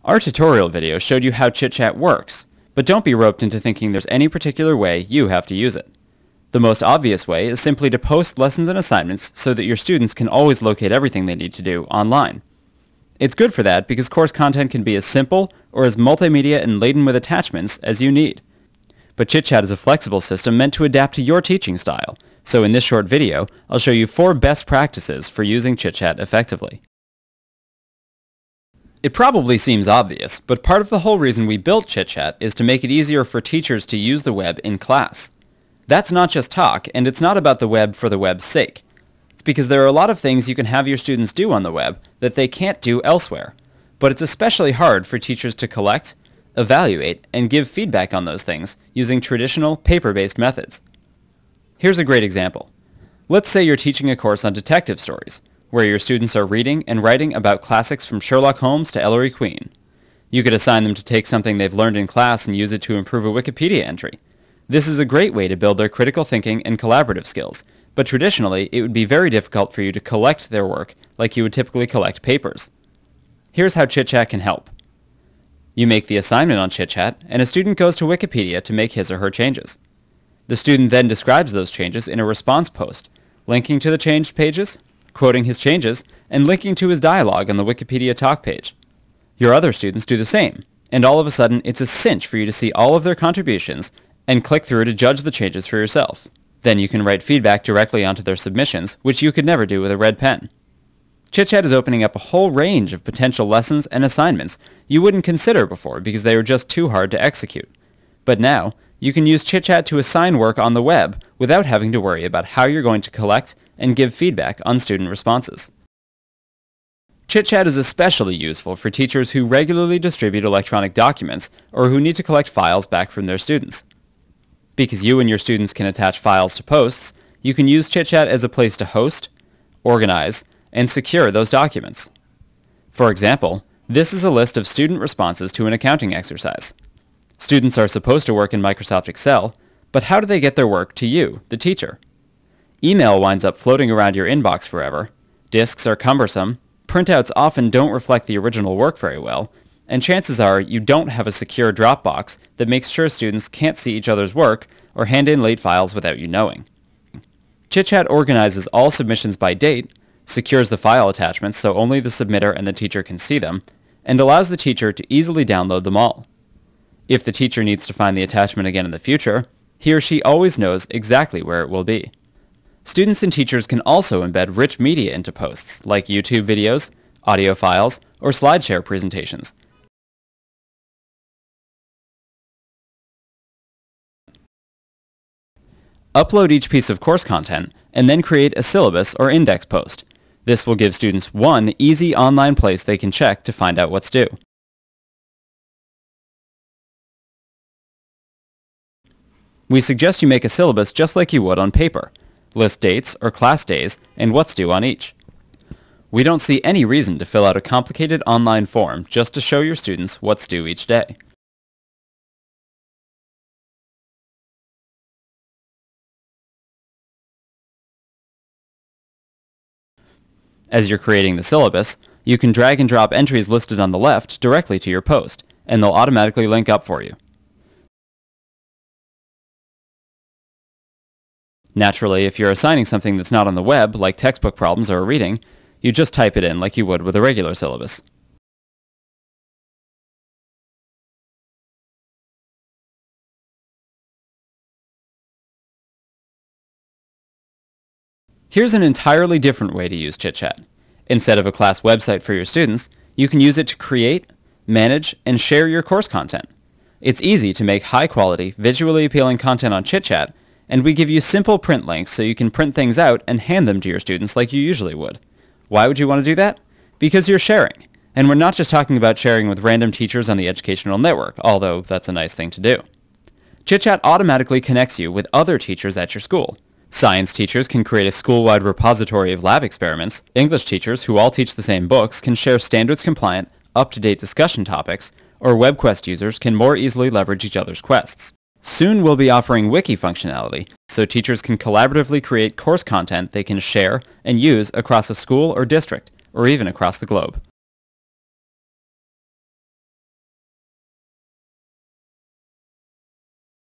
Our tutorial video showed you how ChitChat works, but don't be roped into thinking there's any particular way you have to use it. The most obvious way is simply to post lessons and assignments so that your students can always locate everything they need to do online. It's good for that because course content can be as simple or as multimedia and laden with attachments as you need. But ChitChat is a flexible system meant to adapt to your teaching style, so in this short video, I'll show you 4 best practices for using ChitChat effectively. It probably seems obvious, but part of the whole reason we built ChitChat is to make it easier for teachers to use the web in class. That's not just talk, and it's not about the web for the web's sake. It's because there are a lot of things you can have your students do on the web that they can't do elsewhere. But it's especially hard for teachers to collect, evaluate, and give feedback on those things using traditional paper-based methods. Here's a great example. Let's say you're teaching a course on detective stories, where your students are reading and writing about classics from Sherlock Holmes to Ellery Queen. You could assign them to take something they've learned in class and use it to improve a Wikipedia entry. This is a great way to build their critical thinking and collaborative skills, but traditionally it would be very difficult for you to collect their work like you would typically collect papers. Here's how ChitChat can help. You make the assignment on ChitChat, and a student goes to Wikipedia to make his or her changes. The student then describes those changes in a response post, linking to the changed pages, quoting his changes, and linking to his dialogue on the Wikipedia talk page. Your other students do the same, and all of a sudden it's a cinch for you to see all of their contributions and click through to judge the changes for yourself. Then you can write feedback directly onto their submissions, which you could never do with a red pen. ChitChat is opening up a whole range of potential lessons and assignments you wouldn't consider before because they were just too hard to execute. But now, you can use ChitChat to assign work on the web without having to worry about how you're going to collect and give feedback on student responses. ChitChat is especially useful for teachers who regularly distribute electronic documents or who need to collect files back from their students. Because you and your students can attach files to posts, you can use ChitChat as a place to host, organize, and secure those documents. For example, this is a list of student responses to an accounting exercise. Students are supposed to work in Microsoft Excel, but how do they get their work to you, the teacher? Email winds up floating around your inbox forever, disks are cumbersome, printouts often don't reflect the original work very well, and chances are you don't have a secure Dropbox that makes sure students can't see each other's work or hand in late files without you knowing. ChitChat organizes all submissions by date, secures the file attachments so only the submitter and the teacher can see them, and allows the teacher to easily download them all. If the teacher needs to find the attachment again in the future, he or she always knows exactly where it will be. Students and teachers can also embed rich media into posts, like YouTube videos, audio files, or SlideShare presentations. Upload each piece of course content, and then create a syllabus or index post. This will give students one easy online place they can check to find out what's due. We suggest you make a syllabus just like you would on paper. List dates or class days and what's due on each. We don't see any reason to fill out a complicated online form just to show your students what's due each day. As you're creating the syllabus, you can drag and drop entries listed on the left directly to your post, and they'll automatically link up for you. Naturally, if you're assigning something that's not on the web, like textbook problems or a reading, you just type it in like you would with a regular syllabus. Here's an entirely different way to use ChitChat. Instead of a class website for your students, you can use it to create, manage, and share your course content. It's easy to make high-quality, visually appealing content on ChitChat, and we give you simple print links so you can print things out and hand them to your students like you usually would. Why would you want to do that? Because you're sharing. And we're not just talking about sharing with random teachers on the educational network, although that's a nice thing to do. ChitChat automatically connects you with other teachers at your school. Science teachers can create a school-wide repository of lab experiments. English teachers, who all teach the same books, can share standards-compliant, up-to-date discussion topics, or WebQuest users can more easily leverage each other's quests. Soon we'll be offering wiki functionality, so teachers can collaboratively create course content they can share and use across a school or district, or even across the globe.